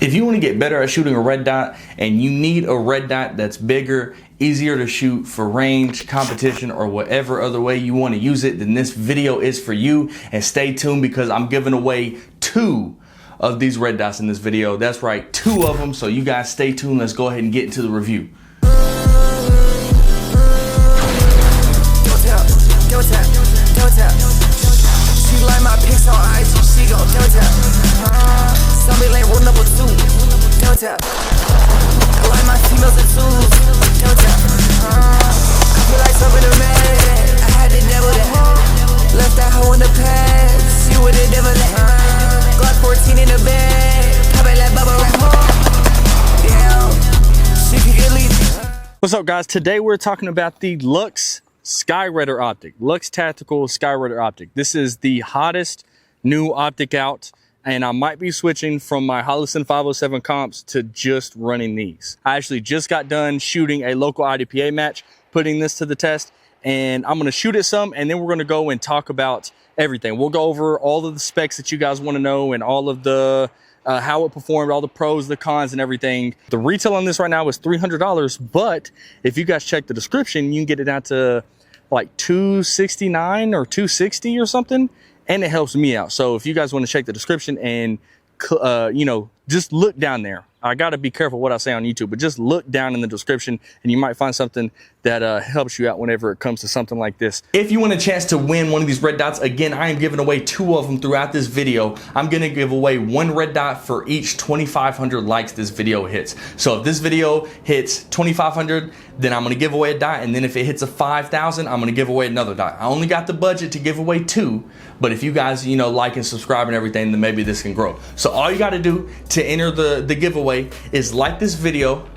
If you want to get better at shooting a red dot and you need a red dot that's bigger, easier to shoot for range, competition, or whatever other way you want to use it, then this video is for you. And stay tuned because I'm giving away 2 of these red dots in this video. That's right, 2 of them. So you guys stay tuned. Let's go ahead and get into the review. She like my pics on IG, she gon' double tap. Somebody like rule number 2, double tap. I like my females in 2s, double tap. I feel like something to mad. I had to devil that. Left that hoe in the past. See what the devil at. Glock 14 in the bag. Pop it like bubble wrap. Damn, she can get lethal. What's up, guys? Today we're talking about the Lux Skyraider optic, Lux Tactical Skyraider optic. This is the hottest new optic out, and I might be switching from my Holosun 507 comps to just running these. I actually just got done shooting a local IDPA match, putting this to the test, and I'm gonna shoot it some, and then we're gonna go and talk about everything. We'll go over all of the specs that you guys wanna know and all of the how it performed, all the pros, the cons, and everything. The retail on this right now is $300, but if you guys check the description, you can get it down to like $269 or $260 or something, and it helps me out. So if you guys want to check the description and you know, just look down there. I got to be careful what I say on YouTube, but just look down in the description and you might find something that helps you out whenever it comes to something like this. If you want a chance to win one of these red dots, again, I am giving away 2 of them throughout this video. I'm going to give away 1 red dot for each 2,500 likes this video hits. So if this video hits 2,500, then I'm going to give away a dot. And then if it hits a 5,000, I'm going to give away another dot. I only got the budget to give away 2, but if you guys, you know, like and subscribe and everything, then maybe this can grow. So all you got to do to enter the giveaway is like this video,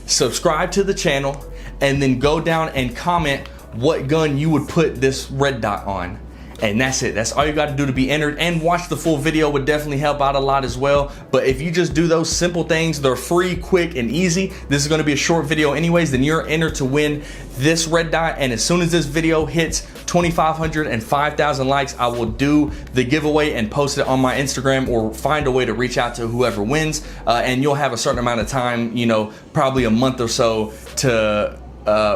subscribe to the channel, and then go down and comment what gun you would put this red dot on. And that's it. That's all you got to do to be entered. And watch the full video would definitely help out a lot as well. But if you just do those simple things, they're free, quick, and easy. This is going to be a short video anyways. Then you're entered to win this red dot. And as soon as this video hits 2,500 and 5,000 likes, I will do the giveaway and post it on my Instagram or find a way to reach out to whoever wins. And you'll have a certain amount of time, you know, probably a month or so to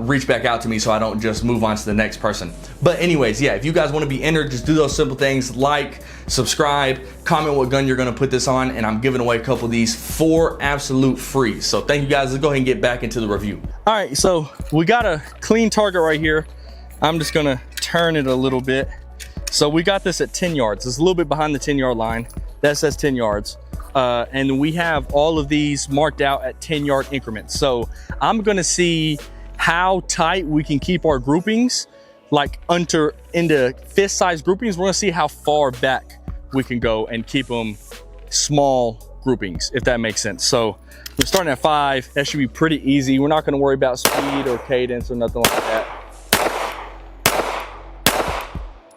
reach back out to me so I don't just move on to the next person. But anyways, yeah, if you guys want to be entered, just do those simple things: like, subscribe, comment what gun you're going to put this on, and I'm giving away a couple of these for absolute free. So thank you guys. Let's go ahead and get back into the review. All right, so we got a clean target right here. I'm just going to turn it a little bit. So we got this at 10 yards. It's a little bit behind the 10-yard line. That says 10 yards. And we have all of these marked out at 10-yard increments. So I'm going to see how tight we can keep our groupings, like into fist-sized groupings. We're gonna see how far back we can go and keep them small groupings, if that makes sense. So we're starting at 5. That should be pretty easy. We're not gonna worry about speed or cadence or nothing like that.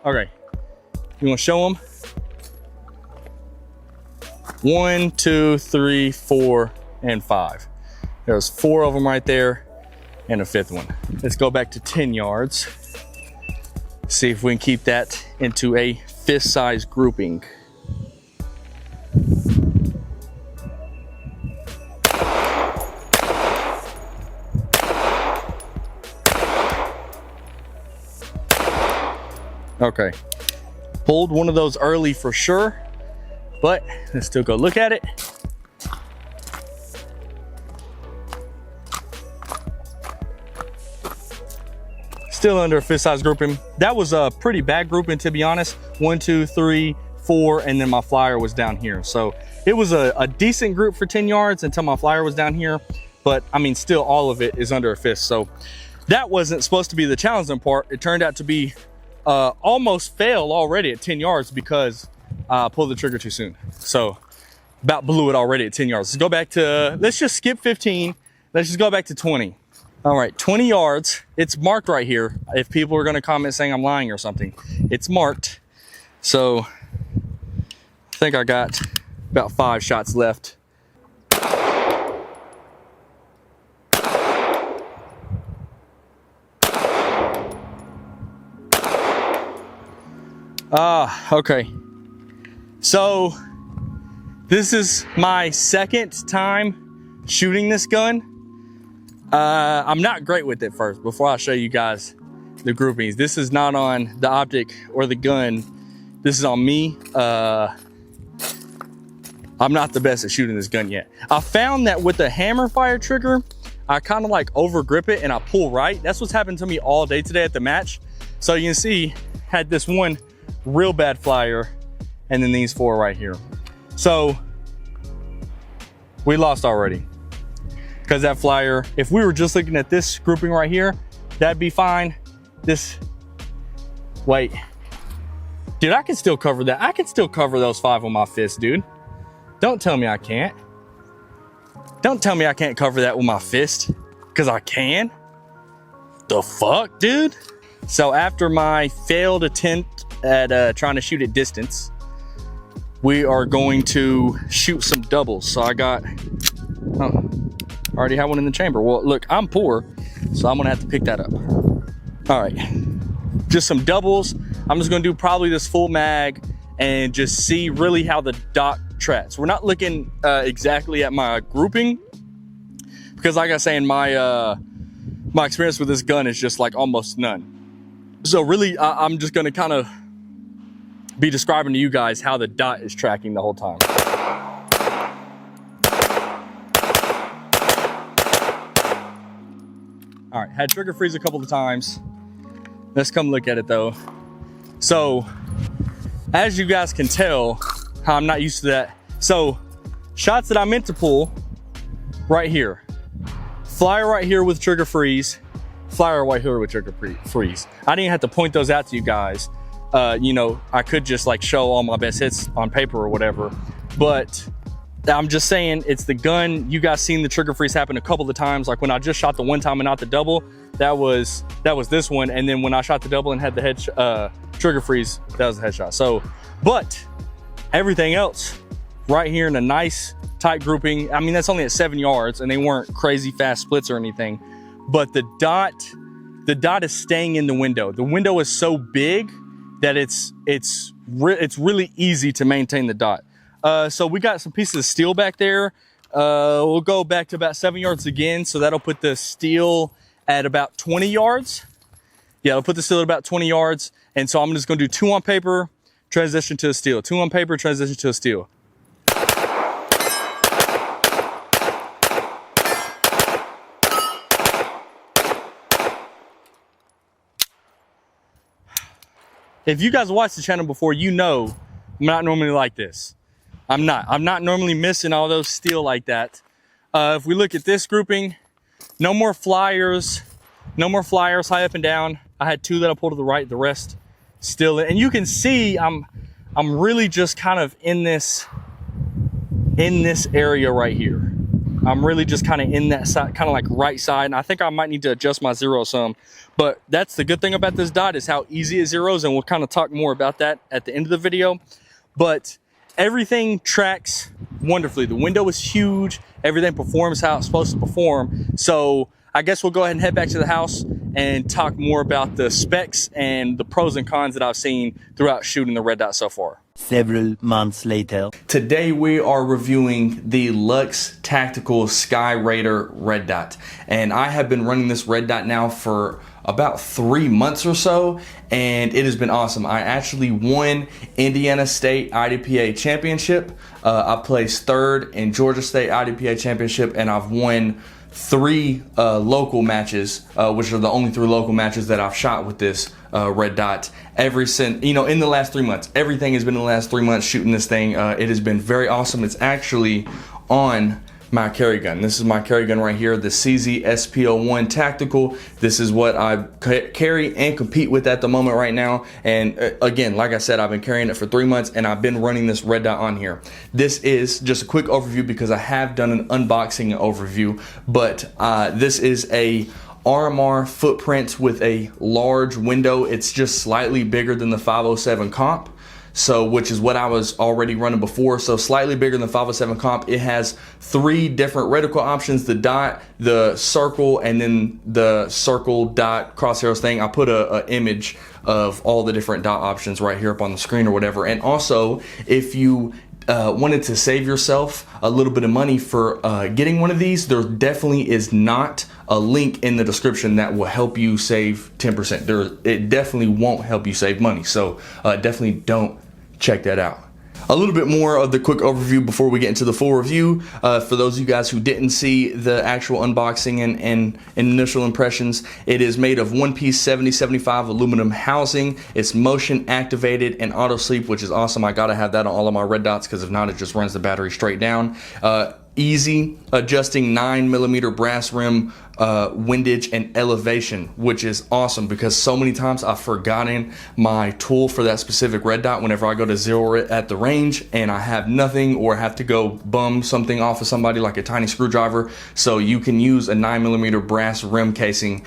Okay, you wanna show them? 1, 2, 3, 4, and 5. There's 4 of them right there, and a 5th one. Let's go back to 10 yards. See if we can keep that into a fist-sized grouping. Okay, pulled one of those early for sure, but let's still go look at it. Still under a fist-sized grouping. That was a pretty bad grouping, to be honest. 1, 2, 3, 4, and then my flyer was down here. So it was a decent group for 10 yards until my flyer was down here. But I mean, still all of it is under a fist. So that wasn't supposed to be the challenging part. It turned out to be almost fail already at 10 yards because I pulled the trigger too soon. So about blew it already at 10 yards. Let's go back to, let's just skip 15. Let's just go back to 20. All right, 20 yards. It's marked right here. If people are going to comment saying I'm lying or something, it's marked. So I think I got about 5 shots left. Okay. So This is my second time shooting this gun. I'm not great with it first, before I show you guys the groupings. This is not on the optic or the gun. This is on me. I'm not the best at shooting this gun yet. I found that with the hammer fire trigger, I kind of like over grip it and I pull right. That's what's happened to me all day today at the match. So you can see, had this one real bad flyer and then these 4 right here. So we lost already because that flyer, if we were just looking at this grouping right here, that'd be fine. This, wait, dude, I can still cover that. I can still cover those 5 with my fist, dude. Don't tell me I can't. Don't tell me I can't cover that with my fist, because I can. The fuck, dude? So after my failed attempt at trying to shoot at distance, we are going to shoot some doubles. So I got, oh, I already have one in the chamber. Well, look, I'm poor, so I'm gonna have to pick that up. All right, just some doubles. I'm just gonna do probably this full mag and just see really how the dot tracks. We're not looking exactly at my grouping, because like I say, in my my experience with this gun is just like almost none. So really, I'm just gonna kind of be describing to you guys how the dot is tracking the whole time. All right, had trigger freeze a couple of times. Let's come look at it though. So as you guys can tell, how I'm not used to that. So shots that I meant to pull right here, flyer right here with trigger freeze, flyer right here with trigger freeze. I didn't have to point those out to you guys. You know, I could just like show all my best hits on paper or whatever, but I'm just saying, it's the gun. You guys seen the trigger freeze happen a couple of times. Like when I just shot the one time and not the double, that was this one. And then when I shot the double and had the head trigger freeze, that was the headshot. So, but everything else right here in a nice tight grouping. I mean, that's only at 7 yards and they weren't crazy fast splits or anything, but the dot is staying in the window. The window is so big that it's really easy to maintain the dot. So we got some pieces of steel back there. We'll go back to about 7 yards again. So that'll put the steel at about 20 yards. Yeah, I'll put the steel at about 20 yards. And so I'm just gonna do 2 on paper, transition to a steel. 2 on paper, transition to a steel. If you guys watched the channel before, you know I'm not normally like this. I'm not normally missing all those steel like that. If we look at this grouping, no more flyers high up and down. I had 2 that I pulled to the right, the rest still. And you can see I'm really just kind of in this area right here. I'm really just kind of in that side, kind of like right side. And I think I might need to adjust my zero some, but that's the good thing about this dot is how easy it zeros. And we'll kind of talk more about that at the end of the video. But everything tracks wonderfully. The window is huge. Everything performs how it's supposed to perform. So I guess we'll go ahead and head back to the house and talk more about the specs and the pros and cons that I've seen throughout shooting the red dot so far. Several months later. Today we are reviewing the Lux Tactical Skyraider red dot. And I have been running this red dot now for about 3 months or so, and it has been awesome. I actually won Indiana State IDPA Championship. I placed 3rd in Georgia State IDPA Championship, and I've won 3 local matches, which are the only 3 local matches that I've shot with this red dot ever since, you know, in the last 3 months. Everything has been in the last 3 months shooting this thing. It has been very awesome. It's actually on my carry gun. This is my carry gun right here, the CZ SP01 Tactical. This is what I carry and compete with at the moment right now. And again, like I said, I've been carrying it for 3 months and I've been running this red dot on here. This is just a quick overview because I have done an unboxing overview, but this is a RMR footprint with a large window. It's just slightly bigger than the 507 comp. So, which is what I was already running before. So slightly bigger than the 507 comp. It has 3 different reticle options, the dot, the circle, and then the circle dot crosshairs thing. I put a image of all the different dot options right here up on the screen or whatever. And also, if you wanted to save yourself a little bit of money for getting one of these, there definitely is not a link in the description that will help you save 10%. It definitely won't help you save money. So definitely don't check that out. A little bit more of the quick overview before we get into the full review. For those of you guys who didn't see the actual unboxing and initial impressions, it is made of one-piece 7075 aluminum housing. It's motion activated and auto sleep, which is awesome. I gotta have that on all of my red dots because if not, it just runs the battery straight down. Easy adjusting 9mm brass rim windage and elevation, which is awesome because so many times I've forgotten my tool for that specific red dot whenever I go to zero it at the range and I have nothing or have to go bum something off of somebody like a tiny screwdriver. So you can use a 9mm brass rim casing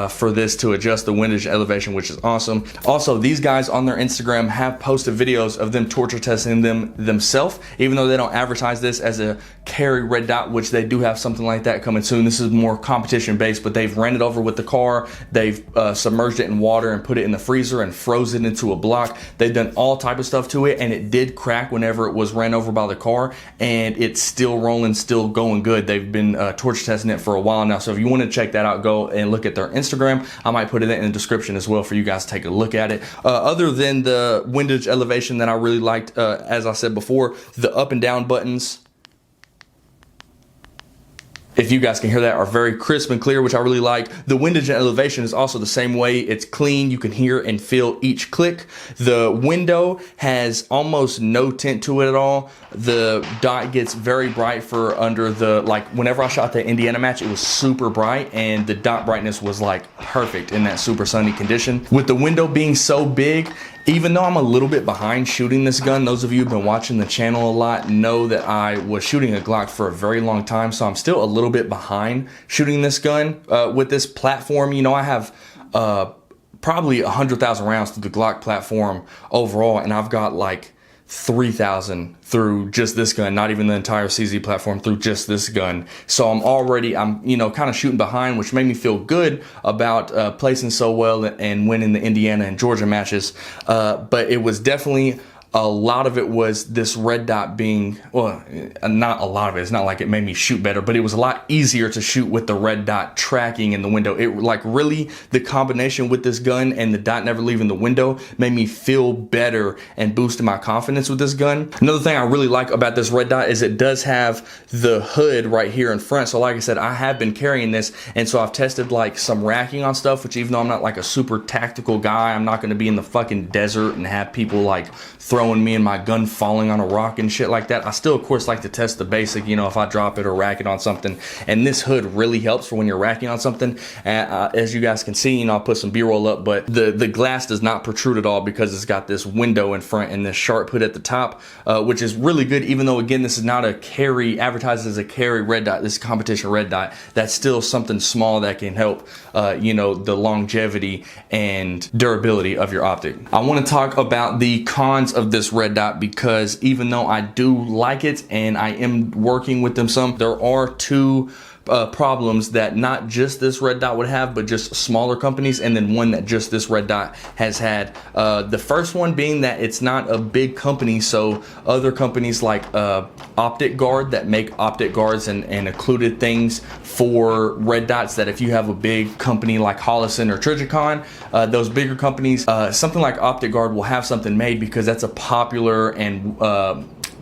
for this to adjust the windage elevation, which is awesome. Also, these guys on their Instagram have posted videos of them torture testing them themselves, even though they don't advertise this as a carry red dot, which they do have something like that coming soon. This is more competition based, but they've ran it over with the car. They've submerged it in water and put it in the freezer and froze it into a block. They've done all type of stuff to it, and it did crack whenever it was ran over by the car, and it's still rolling, still going good. They've been torture testing it for a while now. So if you want to check that out, go and look at their Instagram. I might put it in the description as well for you guys to take a look at it. Other than the windage elevation that I really liked, as I said before, the up and down buttons, if you guys can hear that, are very crisp and clear, which I really like. The windage and elevation is also the same way. It's clean. You can hear and feel each click. The window has almost no tint to it at all. The dot gets very bright for under the, like whenever I shot the Indiana match, it was super bright and the dot brightness was like perfect in that super sunny condition. With the window being so big, even though I'm a little bit behind shooting this gun, those of you who've been watching the channel a lot know that I was shooting a Glock for a very long time, so I'm still a little bit behind shooting this gun. With this platform, you know, I have probably 100,000 rounds through the Glock platform overall, and I've got like 3,000 through just this gun, not even the entire CZ platform, through just this gun. So I'm you know, kind of shooting behind, which made me feel good about placing so well and winning the Indiana and Georgia matches. But it was definitely, a lot of it was this red dot being, well, not a lot of it, it's not like it made me shoot better, but it was a lot easier to shoot with the red dot tracking in the window. It, like, really, the combination with this gun and the dot never leaving the window made me feel better and boosted my confidence with this gun. Another thing I really like about this red dot is it does have the hood right here in front. So like I said, I have been carrying this, and so I've tested like some racking on stuff, which even though I'm not like a super tactical guy, I'm not gonna be in the fucking desert and have people like throwing me and my gun falling on a rock and shit like that. I still, of course, like to test the basic, you know, if I drop it or rack it on something. And this hood really helps for when you're racking on something. As you guys can see, you know, I'll put some B-roll up, but the glass does not protrude at all because it's got this window in front and this sharp hood at the top, which is really good, even though, again, this is not a carry, advertised as a carry red dot. This is competition red dot. That's still something small that can help, you know, the longevity and durability of your optic. I want to talk about the cons of this red dot, because even though I do like it and I am working with them some, there are two problems that not just this red dot would have, but just smaller companies, and then one that just this red dot has had. The first one being that it's not a big company, so other companies like Optic Guard that make optic guards and occluded things for red dots, that if you have a big company like Holosun or Trijicon, those bigger companies, something like Optic Guard will have something made because that's a popular and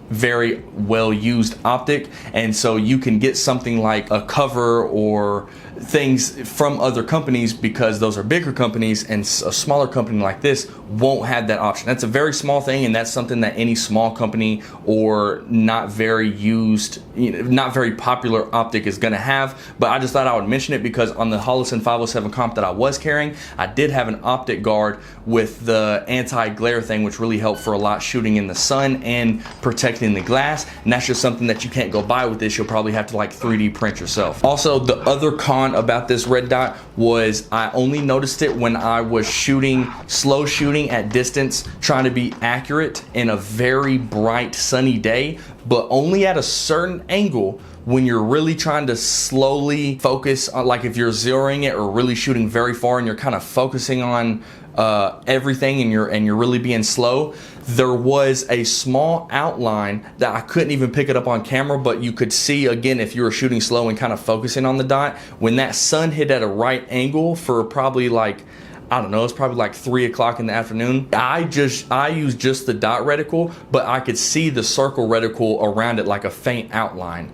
very well used optic, and so you can get something like a cover or things from other companies because those are bigger companies, and a smaller company like this won't have that option. That's a very small thing, and that's something that any small company or not very used, you know, not very popular optic is going to have. But I just thought I would mention it because on the Holosun 507 comp that I was carrying, I did have an optic guard with the anti-glare thing, which really helped for a lot shooting in the sun and protecting the glass, and that's just something that you can't go buy with this. You'll probably have to like 3D print yourself. Also, the other con about this red dot was I only noticed it when I was shooting, slow shooting at distance, trying to be accurate in a very bright sunny day, but only at a certain angle. When you're really trying to slowly focus on, like if you're zeroing it or really shooting very far and you're kind of focusing on everything and you're really being slow, there was a small outline that I couldn't even pick it up on camera, but you could see again if you were shooting slow and kind of focusing on the dot, when that sun hit at a right angle for probably like, I don't know, it's probably like 3 o'clock in the afternoon. I used just the dot reticle, but I could see the circle reticle around it like a faint outline,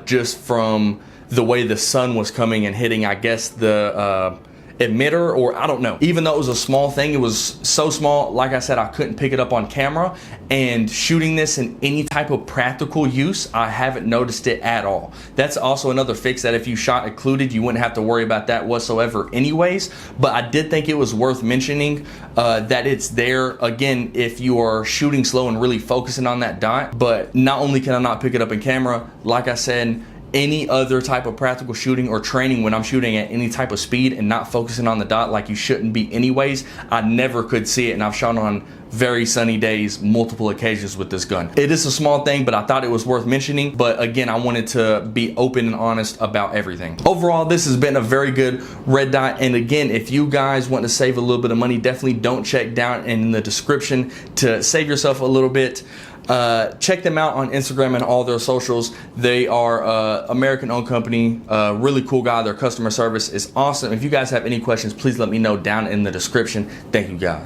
just from the way the sun was coming and hitting, I guess, the emitter, or I don't know. Even though it was a small thing, it was so small, like I said, I couldn't pick it up on camera. And shooting this in any type of practical use, I haven't noticed it at all. That's also another fix, that if you shot occluded, you wouldn't have to worry about that whatsoever anyways. But I did think it was worth mentioning that it's there, again, if you are shooting slow and really focusing on that dot. But not only can I not pick it up in camera, like I said, any other type of practical shooting or training, when I'm shooting at any type of speed and not focusing on the dot like you shouldn't be anyways, I never could see it. And I've shot on very sunny days multiple occasions with this gun. It is a small thing, but I thought it was worth mentioning. But again, I wanted to be open and honest about everything. Overall, this has been a very good red dot. And again, if you guys want to save a little bit of money, definitely don't check down in the description to save yourself a little bit. Check them out on Instagram and all their socials. They are American owned company, really cool guy. Their customer service is awesome. If you guys have any questions, please let me know down in the description. Thank you guys.